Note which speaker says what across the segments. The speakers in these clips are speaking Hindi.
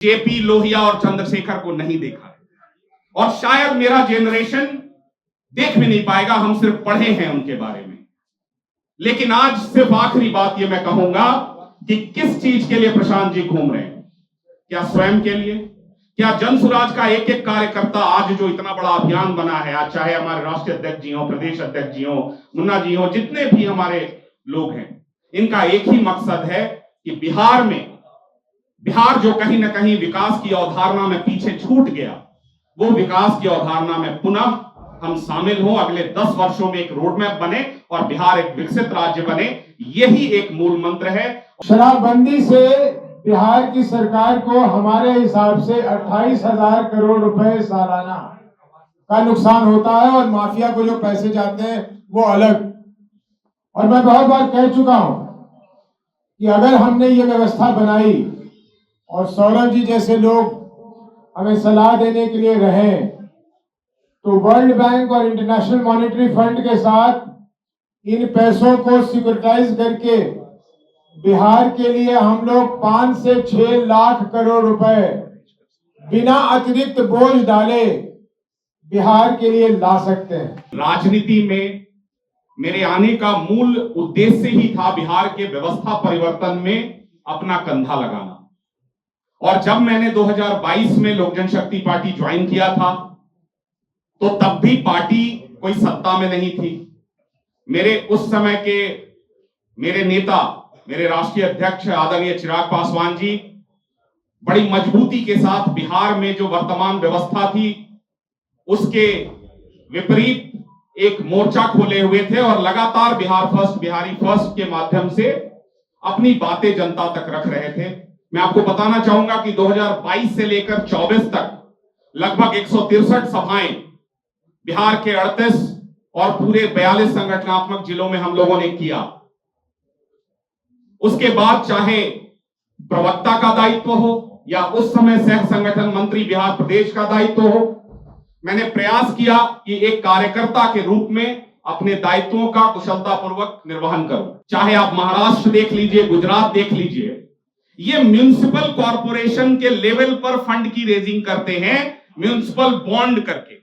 Speaker 1: जेपी लोहिया और चंद्रशेखर को नहीं देखा है और शायद मेरा जेनरेशन देख भी नहीं पाएगा, हम सिर्फ पढ़े हैं उनके बारे में। लेकिन आज सिर्फ आखिरी बात ये मैं कहूंगा कि किस चीज के लिए प्रशांत जी घूम रहे हैं? क्या स्वयं के लिए? क्या जन सुराज का एक एक कार्यकर्ता आज जो इतना बड़ा अभियान बना है, आज चाहे हमारे राष्ट्रीय अध्यक्ष जी हो, प्रदेश अध्यक्ष जी हो, मुन्ना जी हो, जितने भी हमारे लोग हैं, इनका एक ही मकसद है कि बिहार जो कहीं ना कहीं विकास की अवधारणा में पीछे छूट गया, वो विकास की अवधारणा में पुनः हम शामिल हो, अगले 10 वर्षों में एक रोड मैप बने और बिहार एक विकसित राज्य बने। यही एक मूल मंत्र है।
Speaker 2: शराबबंदी से बिहार की सरकार को हमारे हिसाब से 28,000 करोड़ रुपए सालाना का नुकसान होता है और माफिया को जो पैसे जाते हैं वो अलग। और मैं बहुत बार कह चुका हूं कि अगर हमने ये व्यवस्था बनाई और सौरभ जी जैसे लोग हमें सलाह देने के लिए रहे, तो वर्ल्ड बैंक और इंटरनेशनल मॉनेटरी फंड के साथ इन पैसों को सिक्योरिटाइज करके बिहार के लिए हम लोग 5 से 6 लाख करोड़ रुपए बिना अतिरिक्त बोझ डाले बिहार के लिए ला सकते हैं।
Speaker 1: राजनीति में मेरे आने का मूल उद्देश्य ही था बिहार के व्यवस्था परिवर्तन में अपना कंधा लगाना। और जब मैंने 2022 में लोक जनशक्ति पार्टी ज्वाइन किया था, तो तब भी पार्टी कोई सत्ता में नहीं थी। मेरे उस समय के मेरे नेता, मेरे राष्ट्रीय अध्यक्ष आदरणीय चिराग पासवान जी बड़ी मजबूती के साथ बिहार में जो वर्तमान व्यवस्था थी उसके विपरीत एक मोर्चा खोले हुए थे और लगातार बिहार फर्स्ट, बिहारी फर्स्ट के माध्यम से अपनी बातें जनता तक रख रहे थे। मैं आपको बताना चाहूंगा कि 2022 से लेकर 24 तक लगभग 163 सभाएं बिहार के 38 और पूरे 42 संगठनात्मक जिलों में हम लोगों ने किया। उसके बाद चाहे प्रवक्ता का दायित्व हो या उस समय सह संगठन मंत्री बिहार प्रदेश का दायित्व हो, मैंने प्रयास किया कि एक कार्यकर्ता के रूप में अपने दायित्वों का कुशलतापूर्वक निर्वहन करूं। चाहे आप महाराष्ट्र देख लीजिए, गुजरात देख लीजिए, ये म्युनिसिपल कॉरपोरेशन के लेवल पर फंड की रेजिंग करते हैं, म्युनिसिपल बॉन्ड करके।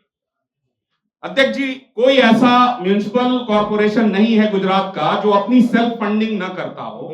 Speaker 1: अध्यक्ष जी, कोई ऐसा म्युनिसिपल कॉरपोरेशन नहीं है गुजरात का जो अपनी सेल्फ फंडिंग न करता हो।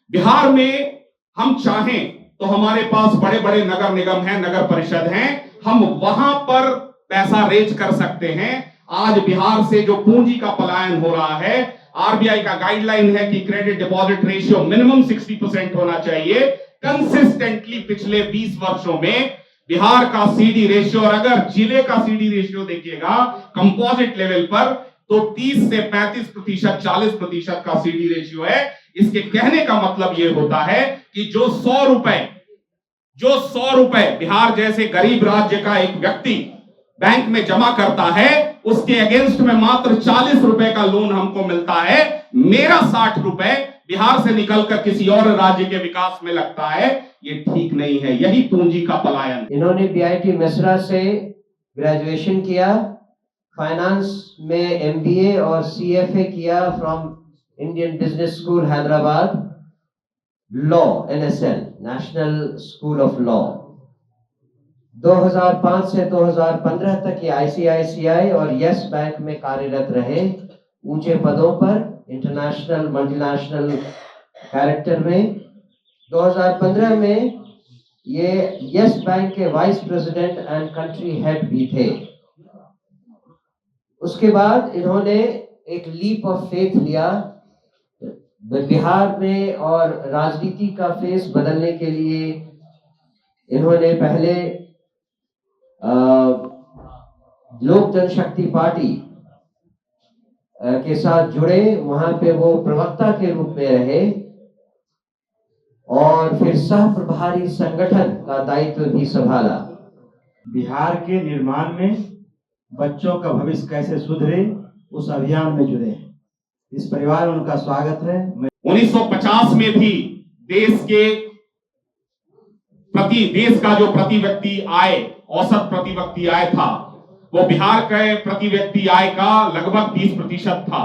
Speaker 1: बिहार में हम चाहें तो हमारे पास बड़े बड़े नगर निगम हैं, नगर परिषद हैं, हम वहां पर पैसा रेज कर सकते हैं। आज बिहार से जो पूंजी का पलायन हो रहा है, आरबीआई का गाइडलाइन है कि क्रेडिट डिपॉजिट रेशियो मिनिमम 60% होना चाहिए। कंसिस्टेंटली पिछले 20 वर्षों में बिहार का सीडी रेशियो, और अगर जिले का सीडी रेशियो देखिएगा कंपोजिट लेवल पर, तो 30 से 35%, 40% का सीडी रेशियो है। इसके कहने का मतलब यह होता है कि जो 100 रुपए बिहार जैसे गरीब राज्य का एक व्यक्ति बैंक में जमा करता है, उसके अगेंस्ट में मात्र 40 रुपए का लोन हमको मिलता है। मेरा 60 रुपए बिहार से निकलकर किसी और राज्य के विकास में लगता है। ये ठीक नहीं है, यही पूंजी का पलायन।
Speaker 3: इन्होंने बीआईटी मिश्रा से ग्रेजुएशन किया, फाइनेंस में एमबीए और सीएफए किया from Indian business school Hyderabad, law NSL national school of law. 2005 से 2015 तक ये आईसीआईसीआई और यस बैंक में कार्यरत रहे, ऊंचे पदों पर, इंटरनेशनल मल्टीनेशनल कैरेक्टर में। 2015 में ये यस बैंक के vice president and country head भी थे। उसके बाद इन्होंने एक लीप ऑफ फेथ लिया बिहार में और राजनीति का फेस बदलने के लिए। इन्होंने पहले लोक जनशक्ति पार्टी के साथ जुड़े, वहां पे वो प्रवक्ता के रूप में रहे और फिर सह प्रभारी संगठन का दायित्व भी संभाला।
Speaker 4: बिहार के निर्माण में बच्चों का भविष्य कैसे सुधरे, उस अभियान में जुड़े हैं। इस परिवार में उनका स्वागत है।
Speaker 1: 1950 में भी देश का जो प्रति व्यक्ति आय, औसत प्रति व्यक्ति आय था, वो बिहार के प्रति व्यक्ति आय का लगभग 20% था।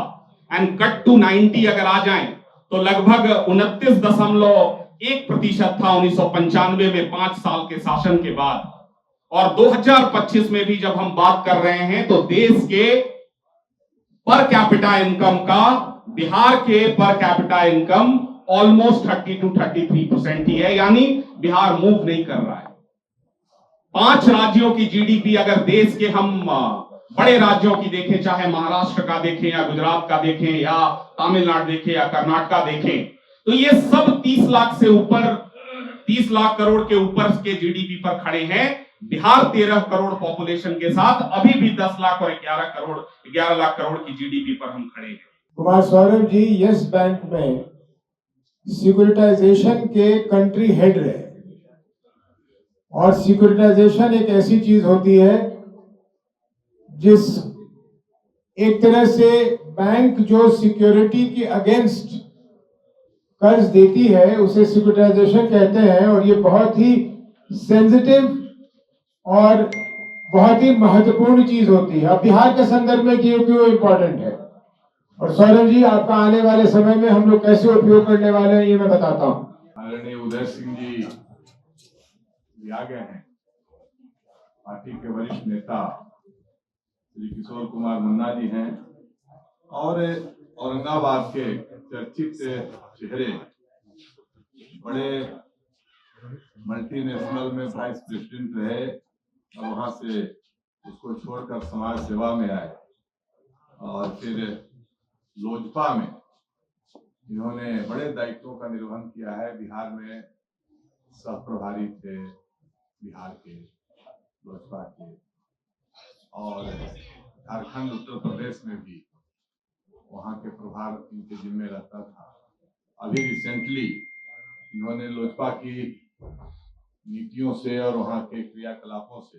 Speaker 1: एंड कट टू 90 अगर आ जाएं तो लगभग 1% था 1995 में 5 साल के शासन के बाद। और 2025 में भी जब हम बात कर रहे हैं तो देश के पर कैपिटा इनकम का, बिहार के per capita income almost 30 to 33% ही है, यानी बिहार मूव नहीं कर रहा है। 5 राज्यों की जीडीपी अगर देश के हम बड़े राज्यों की देखें, चाहे महाराष्ट्र का देखें या गुजरात का देखें या तमिलनाडु देखें या कर्नाटका देखें, तो ये सब 30 लाख से ऊपर, 30 लाख करोड़ के ऊपर के जीडीपी पर खड़े हैं। बिहार 13 करोड़ पॉपुलेशन के साथ अभी भी 10 लाख और 11 लाख करोड़ की जीडीपी पर हम खड़े हैं।
Speaker 2: कुमार सौरभ जी यस बैंक में सिक्योरिटाइजेशन के कंट्री हेड रहे, और सिक्योरिटाइजेशन एक ऐसी चीज होती है जिस एक तरह से बैंक जो सिक्योरिटी के अगेंस्ट कर्ज देती है उसे सिक्योरिटाइजेशन कहते हैं, और ये बहुत ही सेंसिटिव और बहुत ही महत्वपूर्ण चीज होती है। अब बिहार के संदर्भ में क्यों इम्पोर्टेंट है, और सौरभ जी आपका आने वाले समय में हम लोग कैसे उपयोग करने वाले हैं ये मैं बताता हूँ।
Speaker 5: आदरणीय उदय सिंह जी भी आ गए हैं। पार्टी के वरिष्ठ नेता श्री किशोर कुमार मुन्ना जी हैं, और औरंगाबाद के चर्चित चेहरे, बड़े मल्टीनेशनल में वाइस प्रेसिडेंट रहे और वहां से उसको छोड़कर समाज सेवा में आए, और फिर लोजपा में इन्होंने बड़े दायित्वों का निर्वहन किया है। बिहार में सह प्रभारी थे बिहार के लोजपा के, और झारखंड उत्तर प्रदेश में भी वहाँ के प्रभार इनके जिम्मे रहता था। अभी रिसेंटली इन्होंने लोजपा की नीतियों से और वहाँ के क्रियाकलापों से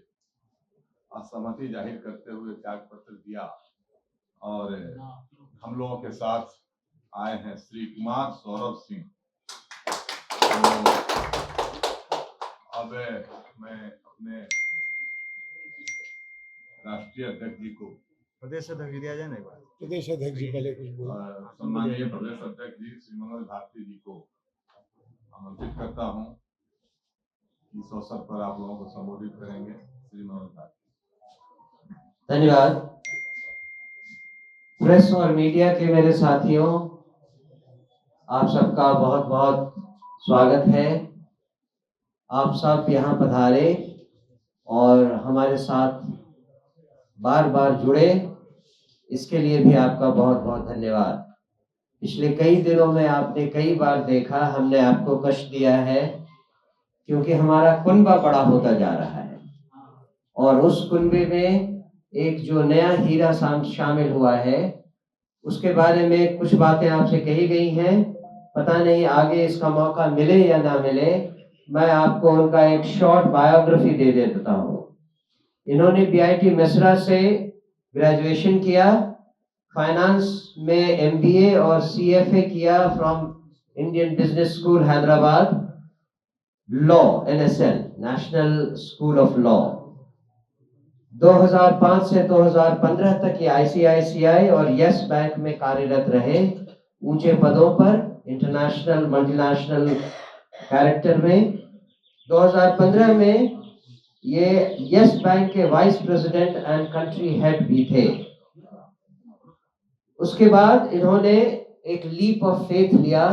Speaker 5: असहमति जाहिर करते हुए त्याग पत्र दिया, और हम लोगों के साथ आए हैं श्री कुमार सौरभ सिंह। तो अब मैं अपने राष्ट्रीय अध्यक्ष जी को,
Speaker 4: प्रदेश अध्यक्ष दिया जाए ना,
Speaker 2: प्रदेश अध्यक्ष जी पहले कुछ बोलो।
Speaker 5: सम्माननीय प्रदेश अध्यक्ष जी श्री मनोज भारती जी को आमंत्रित करता हूं, इस अवसर पर आप लोगों को संबोधित करेंगे। श्री मनोज भारती।
Speaker 3: धन्यवाद। प्रेस और मीडिया के मेरे साथियों, आप सबका बहुत बहुत स्वागत है। आप सब यहाँ पधारे और हमारे साथ बार बार जुड़े, इसके लिए भी आपका बहुत बहुत धन्यवाद। पिछले कई दिनों में आपने कई बार देखा हमने आपको कष्ट दिया है, क्योंकि हमारा कुनबा बड़ा होता जा रहा है, और उस कुनबे में एक जो नया हीरा शामिल हुआ है उसके बारे में कुछ बातें आपसे कही गई हैं। पता नहीं आगे इसका मौका मिले या ना मिले, मैं आपको उनका एक शॉर्ट बायोग्राफी दे देता हूँ। इन्होंने बीआईटी मिश्रा से ग्रेजुएशन किया, फाइनेंस में एमबीए और सीएफए किया from Indian business school Hyderabad, law NSL national school of law. 2005 से 2015 तक ये आईसीआईसीआई और यस बैंक में कार्यरत रहे, ऊंचे पदों पर, इंटरनेशनल मल्टीनेशनल कैरेक्टर में। 2015 में ये यस बैंक के vice president and country head भी थे। उसके बाद इन्होंने एक लीप ऑफ फेथ लिया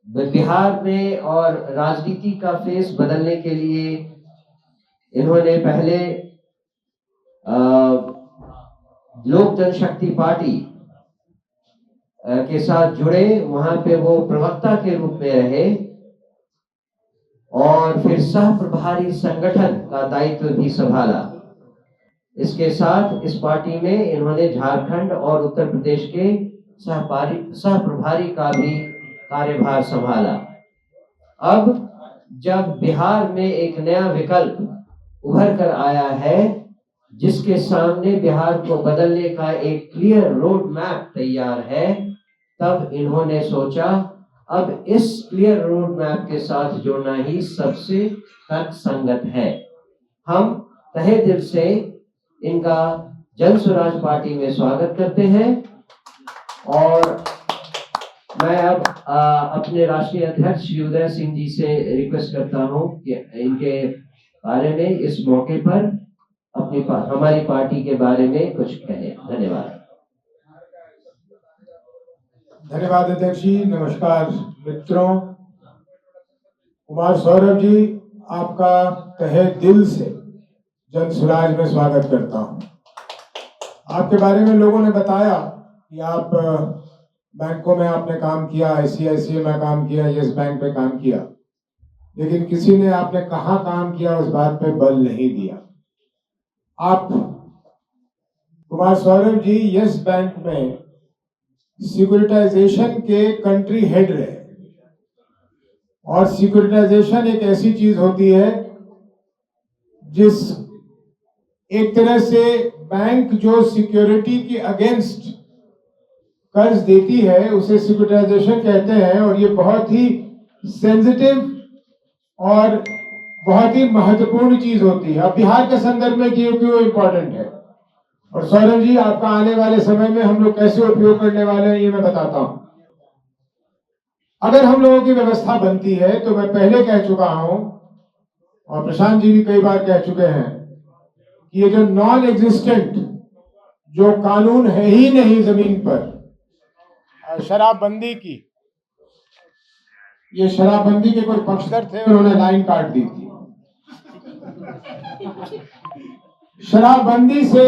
Speaker 3: बिहार में, और राजनीति का फेस बदलने के लिए इन्होंने पहले लोक जनशक्ति पार्टी के साथ जुड़े, वहां पे वो प्रवक्ता के रूप में रहे, और फिर सह प्रभारी संगठन का दायित्व भी संभाला। इसके साथ इस पार्टी में इन्होंने झारखंड और उत्तर प्रदेश के सह प्रभारी का भी कार्यभार संभाला। अब जब बिहार में एक नया विकल्प उभर कर आया है, जिसके सामने बिहार को बदलने का एक क्लियर रोड मैप तैयार है, तब इन्होंने सोचा अब इस क्लियर रोड मैप के साथ जुड़ना ही सबसे तर्कसंगत है। हम तहे दिल से इनका जन स्वराज पार्टी में स्वागत करते हैं, और मैं अब अपने राष्ट्रीय अध्यक्ष श्री उदय सिंह जी से रिक्वेस्ट करता हूं कि इनके बारे में इस मौके पर हमारी पार्टी के बारे में कुछ कहें। धन्यवाद।
Speaker 2: धन्यवाद अध्यक्ष जी। नमस्कार मित्रों। कुमार सौरभ जी, आपका तहे दिल से जन स्वराज में स्वागत करता हूं। आपके बारे में लोगों ने बताया कि आप बैंकों में आपने काम किया, आईसीआईसीआई में काम किया, यस बैंक में काम किया, लेकिन किसी ने आपने कहाँ काम किया उस बात पे बल नहीं दिया। आप कुमार सौरभ जी यस बैंक में सिक्योरिटाइजेशन के कंट्री हेड रहे, और सिक्योरिटाइजेशन एक ऐसी चीज होती है जिस एक तरह से बैंक जो सिक्योरिटी के अगेंस्ट कर्ज देती है उसे सिक्योरिटाइजेशन कहते हैं, और ये बहुत ही सेंसिटिव और बहुत ही महत्वपूर्ण चीज होती है। अब बिहार के संदर्भ में क्यों इम्पोर्टेंट है, और सौरभ जी आपका आने वाले समय में हम लोग कैसे उपयोग करने वाले हैं ये मैं बताता हूं। अगर हम लोगों की व्यवस्था बनती है तो मैं पहले कह चुका हूं, और प्रशांत जी भी कई बार कह चुके हैं, कि ये जो नॉन एग्जिस्टेंट जो कानून है ही नहीं जमीन पर, शराबबंदी की, ये शराबबंदी के कोई पक्षधर थे, उन्होंने लाइन काट दी थी। शराबबंदी से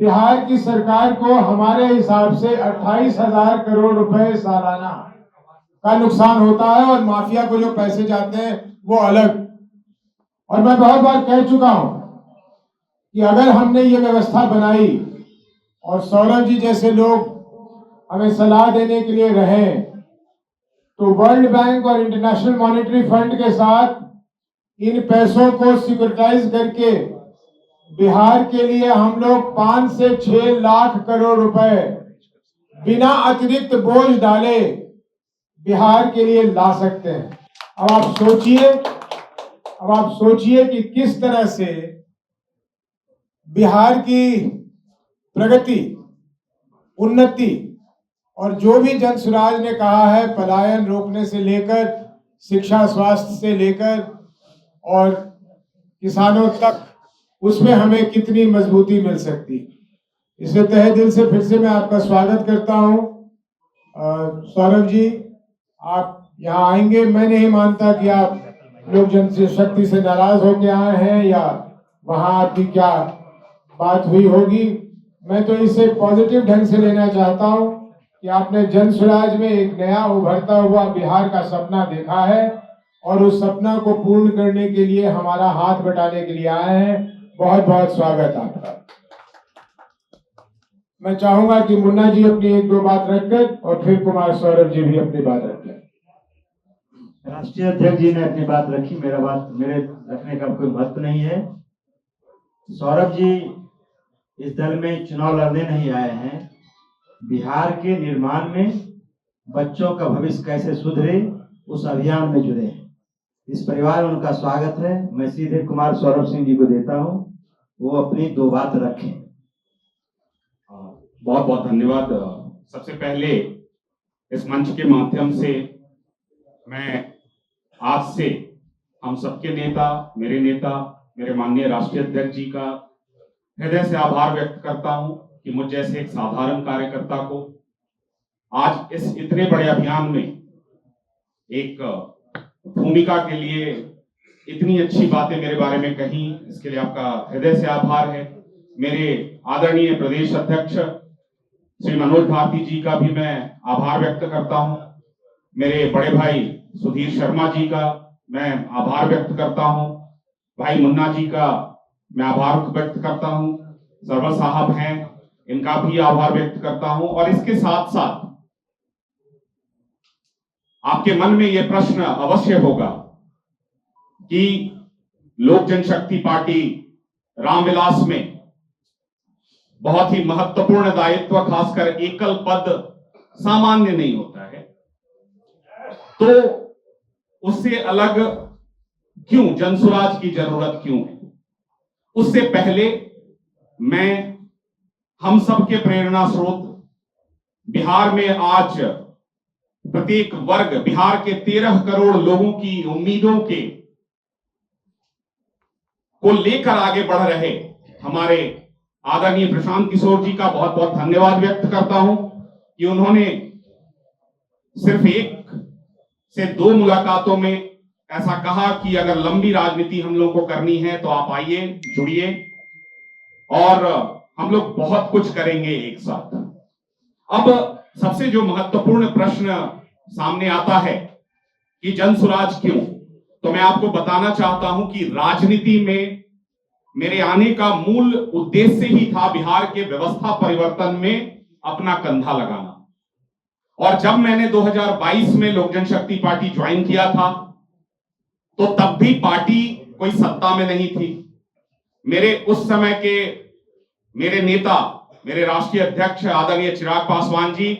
Speaker 2: बिहार की सरकार को हमारे हिसाब से 28,000 करोड़ रुपए सालाना का नुकसान होता है, और माफिया को जो पैसे जाते हैं वो अलग। और मैं बहुत बार कह चुका हूं कि अगर हमने ये व्यवस्था बनाई और सौरभ जी जैसे लोग हमें सलाह देने के लिए रहे, तो वर्ल्ड बैंक और इंटरनेशनल मॉनेटरी फंड के साथ इन पैसों को सिक्योरिटाइज करके बिहार के लिए हम लोग 5 से 6 लाख करोड़ रुपए बिना अतिरिक्त बोझ डाले बिहार के लिए ला सकते हैं। अब आप सोचिए कि किस तरह से बिहार की प्रगति, उन्नति, और जो भी जन स्वराज ने कहा है, पलायन रोकने से लेकर शिक्षा, स्वास्थ्य से लेकर और किसानों तक, उसमें हमें कितनी मजबूती मिल सकती। इसलिए तहे दिल से फिर से मैं आपका स्वागत करता हूं। सौरभ जी, आप यहाँ आएंगे, मैं नहीं मानता कि आप लोक जनशक्ति से नाराज होकर आए हैं या वहां आपकी क्या बात हुई होगी। मैं तो इसे पॉजिटिव ढंग से लेना चाहता हूं कि आपने जन स्वराज में एक नया उभरता हुआ बिहार का सपना देखा है, और उस सपना को पूर्ण करने के लिए हमारा हाथ बटाने के लिए आए हैं। बहुत बहुत स्वागत आपका। मैं चाहूंगा कि मुन्ना जी अपनी 1-2 बात रखकर और फिर कुमार सौरभ जी भी अपनी बात रखें।
Speaker 4: राष्ट्रीय अध्यक्ष जी ने अपनी बात रखी, मेरे रखने का कोई महत्व नहीं है। सौरभ जी इस दल में चुनाव लड़ने नहीं आए हैं, बिहार के निर्माण में बच्चों का भविष्य कैसे सुधरे उस अभियान में जुड़े हैं। इस परिवार में उनका स्वागत है। मैं सीधे कुमार सौरभ सिंह जी को देता हूं, वो अपनी 2 बात रखें।
Speaker 1: बहुत बहुत धन्यवाद। सबसे पहले इस मंच के माध्यम से मैं आज से हम सबके नेता, मेरे माननीय राष्ट्रीय अध्यक्ष जी का हृदय से आभार व्यक्त करता हूं कि मुझ जैसे एक साधारण कार्यकर्ता को आज इस इतने बड़े अभियान में एक भूमिका के लिए इतनी अच्छी बातें मेरे बारे में कही, इसके लिए आपका हृदय से आभार है। मेरे आदरणीय प्रदेश अध्यक्ष श्री मनोज भारती जी का भी मैं आभार व्यक्त करता हूं। मेरे बड़े भाई सुधीर शर्मा जी का मैं आभार व्यक्त करता हूं। भाई मुन्ना जी का मैं आभार व्यक्त करता हूं। सरवर साहब हैं, इनका भी आभार व्यक्त करता हूं। और इसके साथ साथ आपके मन में यह प्रश्न अवश्य होगा कि लोक जनशक्ति पार्टी रामविलास में बहुत ही महत्वपूर्ण दायित्व, खासकर एकल पद सामान्य नहीं होता है, तो उससे अलग क्यों जनसुराज की जरूरत क्यों है? उससे पहले मैं हम सब के प्रेरणा स्रोत बिहार में आज प्रत्येक वर्ग बिहार के 13 करोड़ लोगों की उम्मीदों के को लेकर आगे बढ़ रहे हमारे आदरणीय प्रशांत किशोर जी का बहुत बहुत धन्यवाद व्यक्त करता हूं कि उन्होंने सिर्फ 1 से 2 मुलाकातों में ऐसा कहा कि अगर लंबी राजनीति हम लोग को करनी है तो आप आइए, जुड़िए और हम लोग बहुत कुछ करेंगे एक साथ। अब सबसे जो महत्वपूर्ण प्रश्न सामने आता है कि जनसुराज क्यों, तो मैं आपको बताना चाहता हूं कि राजनीति में मेरे आने का मूल उद्देश्य ही था बिहार के व्यवस्था परिवर्तन में अपना कंधा लगाना। और जब मैंने 2022 में लोक जनशक्ति पार्टी ज्वाइन किया था तो तब भी पार्टी कोई सत्ता में नहीं थी। मेरे उस समय के मेरे नेता, मेरे राष्ट्रीय अध्यक्ष आदरणीय चिराग पासवान जी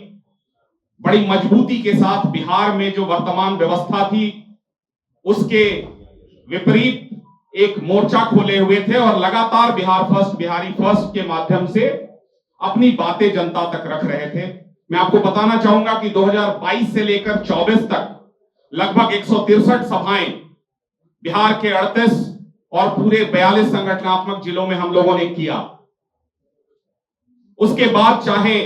Speaker 1: बड़ी मजबूती के साथ बिहार में जो वर्तमान व्यवस्था थी उसके विपरीत एक मोर्चा खोले हुए थे और लगातार बिहार फर्स्ट, बिहारी फर्स्ट के माध्यम से अपनी बातें जनता तक रख रहे थे। मैं आपको बताना चाहूंगा कि 2022 से लेकर 24 तक लगभग 163 सभाएं बिहार के 38 और पूरे 42 संगठनात्मक जिलों में हम लोगों ने किया। उसके बाद चाहे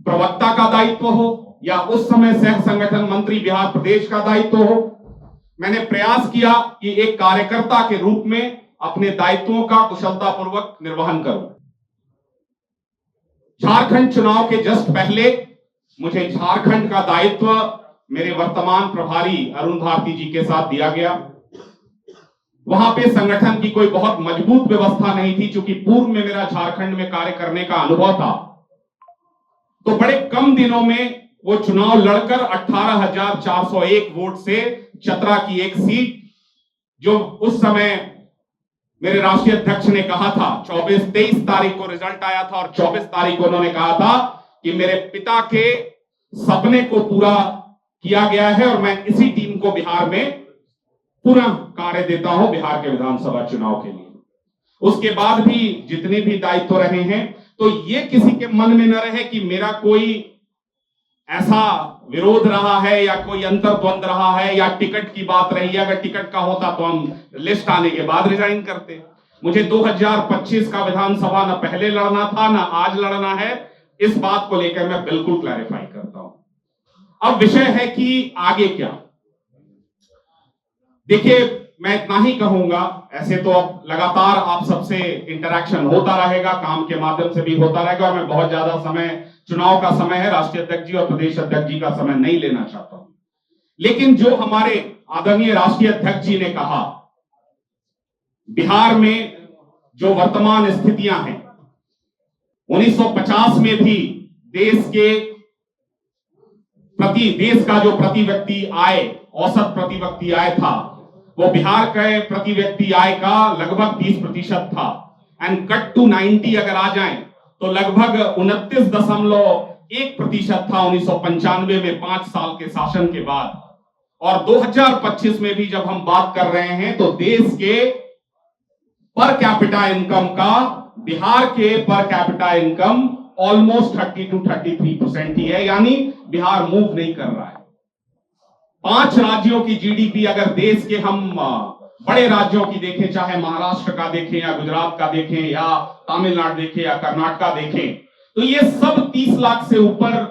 Speaker 1: प्रवक्ता का दायित्व हो या उस समय सह संगठन मंत्री बिहार प्रदेश का दायित्व हो, मैंने प्रयास किया कि एक कार्यकर्ता के रूप में अपने दायित्वों का कुशलतापूर्वक निर्वहन करूं। झारखंड चुनाव के जस्ट पहले मुझे झारखंड का दायित्व मेरे वर्तमान प्रभारी अरुण भारती जी के साथ दिया गया। वहां पे संगठन की कोई बहुत मजबूत व्यवस्था नहीं थी, क्योंकि पूर्व में मेरा झारखंड में कार्य करने का अनुभव था। तो बड़े कम दिनों में वो चुनाव लड़कर 18,401 वोट से चतरा की एक सीट, जो उस समय मेरे राष्ट्रीय अध्यक्ष ने कहा था 23 तारीख को रिजल्ट आया था और 24 तारीख को उन्होंने कहा था कि मेरे पिता के सपने को पूरा किया गया है और मैं इसी टीम को बिहार में पूरा कार्य देता हूं बिहार के विधानसभा चुनाव के लिए। उसके बाद भी जितने भी दायित्व रहे हैं, तो ये किसी के मन में न रहे कि मेरा कोई ऐसा विरोध रहा है या कोई अंतर्द्वंद रहा है या टिकट की बात रही है। अगर टिकट का होता तो हम लिस्ट आने के बाद रिजाइन करते। मुझे 2025 का विधानसभा न पहले लड़ना था न आज लड़ना है। इस बात को लेकर मैं बिल्कुल क्लैरिफाई करता हूं। अब विषय है कि आगे क्या। देखिए, मैं इतना ही कहूंगा, ऐसे तो अब लगातार आप सबसे इंटरैक्शन होता रहेगा, काम के माध्यम से भी होता रहेगा और मैं बहुत ज्यादा समय, चुनाव का समय है, राष्ट्रीय अध्यक्ष जी और प्रदेश अध्यक्ष जी का समय नहीं लेना चाहता हूं। लेकिन जो हमारे आदरणीय राष्ट्रीय अध्यक्ष जी ने कहा, बिहार में जो वर्तमान स्थितियां हैं, 1950 में भी देश का जो प्रति व्यक्ति आय, औसत प्रति व्यक्ति आय था, वो बिहार के प्रति व्यक्ति आय का लगभग 30% था। एंड कट टू 90 अगर आ जाएं तो लगभग 29.1% था 1995 में, 5 साल के शासन के बाद। और 2025 में भी जब हम बात कर रहे हैं तो देश के पर कैपिटा इनकम का, बिहार के per capita income almost 30 to 33% ही है, यानी बिहार मूव नहीं कर रहा है। 5 राज्यों की जीडीपी अगर देश के हम बड़े राज्यों की देखें, चाहे महाराष्ट्र का देखें या गुजरात का देखें या तमिलनाडु देखें या कर्नाटक देखें, तो ये सब 30 लाख से ऊपर,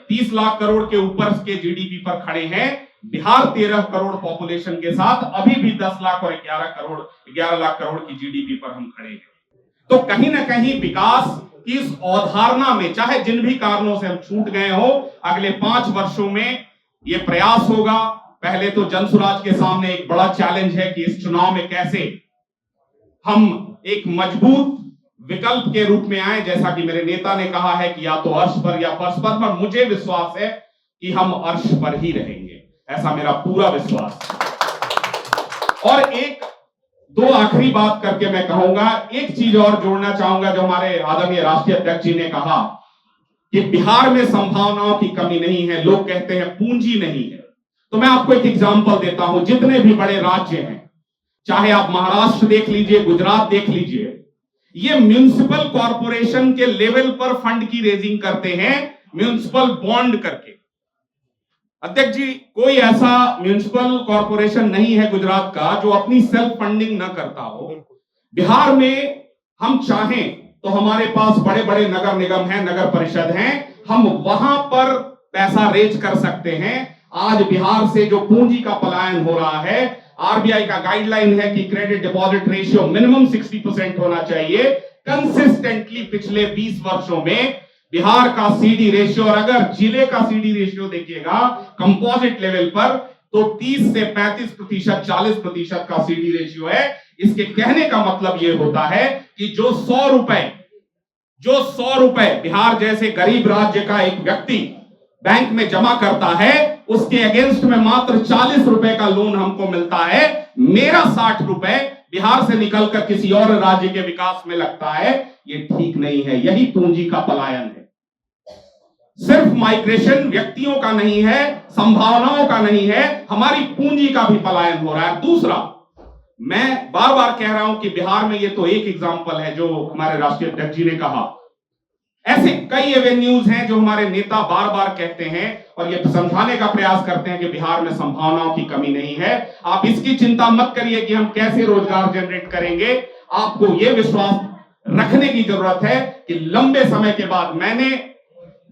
Speaker 1: 30 लाख करोड़ के ऊपर के जीडीपी पर खड़े हैं। बिहार 13 करोड़ पॉपुलेशन के साथ अभी भी 10 लाख और 11 लाख करोड़ की जीडीपी पर हम खड़े हैं। तो कहीं ना कहीं विकास की इस अवधारणा में, चाहे जिन भी कारणों से हम छूट गए हो, अगले 5 वर्षों में ये प्रयास होगा। पहले तो जनसुराज के सामने एक बड़ा चैलेंज है कि इस चुनाव में कैसे हम एक मजबूत विकल्प के रूप में आए। जैसा कि मेरे नेता ने कहा है कि या तो अर्श पर या फर्श पर मुझे विश्वास है कि हम अर्श पर ही रहेंगे, ऐसा मेरा पूरा विश्वास है। और 1-2 आखिरी बात करके मैं कहूंगा, एक चीज और जोड़ना चाहूंगा जो हमारे आदरणीय राष्ट्रीय अध्यक्ष जी ने कहा कि बिहार में संभावनाओं की कमी नहीं है। लोग कहते हैं पूंजी नहीं है, तो मैं आपको एक एग्जांपल देता हूं। जितने भी बड़े राज्य हैं, चाहे आप महाराष्ट्र देख लीजिए, गुजरात देख लीजिए, ये म्युनिसिपल कॉर्पोरेशन के लेवल पर फंड की रेजिंग करते हैं, म्युनिसिपल बॉन्ड करके। अध्यक्ष जी, कोई ऐसा म्युनिसिपल कॉरपोरेशन नहीं है गुजरात का जो अपनी सेल्फ फंडिंग न करता हो। बिहार में हम चाहें तो हमारे पास बड़े बड़े नगर निगम हैं, नगर परिषद हैं, हम वहां पर पैसा रेज कर सकते हैं। आज बिहार से जो पूंजी का पलायन हो रहा है, आरबीआई का गाइडलाइन है कि क्रेडिट डिपॉजिट रेशियो मिनिमम 60% होना चाहिए। कंसिस्टेंटली पिछले 20 वर्षों में बिहार का सीडी रेशियो, और अगर जिले का सीडी रेशियो देखिएगा कंपोजिट लेवल पर, तो 30 से 35%, 40% का सीडी रेशियो है। इसके कहने का मतलब यह होता है कि जो 100 रुपए बिहार जैसे गरीब राज्य का एक व्यक्ति बैंक में जमा करता है, उसके अगेंस्ट में मात्र 40 रुपए का लोन हमको मिलता है। मेरा 60 रुपए बिहार से निकलकर किसी और राज्य के विकास में लगता है। ये ठीक नहीं है, यही पूंजी का पलायन है। सिर्फ माइग्रेशन व्यक्तियों का नहीं है, संभावनाओं का नहीं है, हमारी पूंजी का भी पलायन हो रहा है। दूसरा, मैं बार बार कह रहा हूं कि बिहार में ये तो एक एग्जांपल है जो हमारे राष्ट्रीय अध्यक्ष जी ने कहा। ऐसे कई एवेन्यूज हैं जो हमारे नेता बार बार कहते हैं और ये समझाने का प्रयास करते हैं कि बिहार में संभावनाओं की कमी नहीं है। आप इसकी चिंता मत करिए कि हम कैसे रोजगार जनरेट करेंगे। आपको यह विश्वास रखने की जरूरत है कि लंबे समय के बाद मैंने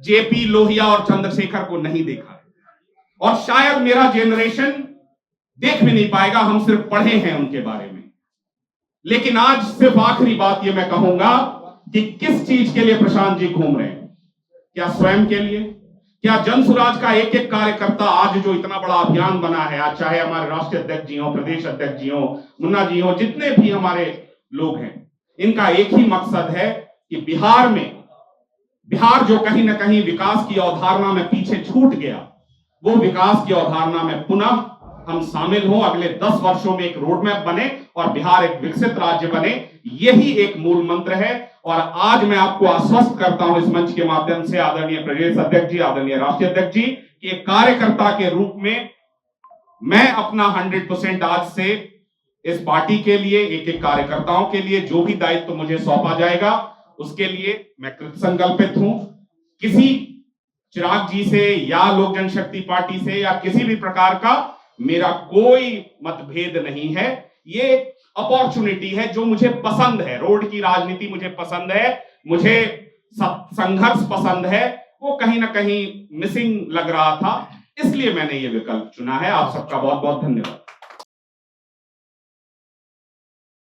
Speaker 1: जेपी लोहिया और चंद्रशेखर को नहीं देखा है, और शायद मेरा जेनरेशन देख भी नहीं पाएगा, हम सिर्फ पढ़े हैं उनके बारे में। लेकिन आज सिर्फ आखिरी बात यह मैं कहूंगा कि किस चीज के लिए प्रशांत जी घूम रहे हैं? क्या स्वयं के लिए? क्या जनसुराज का एक एक कार्यकर्ता आज जो इतना बड़ा अभियान बना है, आज चाहे हमारे राष्ट्रीय अध्यक्ष जी हो, प्रदेश अध्यक्ष जी हो, मुन्ना जी हो, जितने भी हमारे लोग हैं, इनका एक ही मकसद है कि बिहार जो कहीं ना कहीं विकास की अवधारणा में पीछे छूट गया, वो विकास की अवधारणा में पुनः हम शामिल हों। अगले 10 वर्षों में एक रोड मैप बने और बिहार एक विकसित राज्य बने, यही एक मूल मंत्र है। और आज मैं आपको आश्वस्त करता हूं इस मंच के माध्यम से, आदरणीय प्रदेश अध्यक्ष जी, आदरणीय राष्ट्रीय अध्यक्ष जी, कि एक कार्यकर्ता के रूप में मैं अपना 100% आज से इस पार्टी के लिए, एक एक कार्यकर्ताओं के लिए जो भी दायित्व मुझे सौंपा जाएगा उसके लिए मैं कृतसंकल्पित हूं। किसी चिराग जी से या लोक जनशक्ति पार्टी से या किसी भी प्रकार का मेरा कोई मतभेद नहीं है। ये अपॉर्चुनिटी है जो मुझे पसंद है। रोड की राजनीति मुझे पसंद है, मुझे संघर्ष पसंद है, वो कहीं ना कहीं मिसिंग लग रहा था, इसलिए मैंने ये विकल्प चुना है। आप सबका बहुत बहुत धन्यवाद।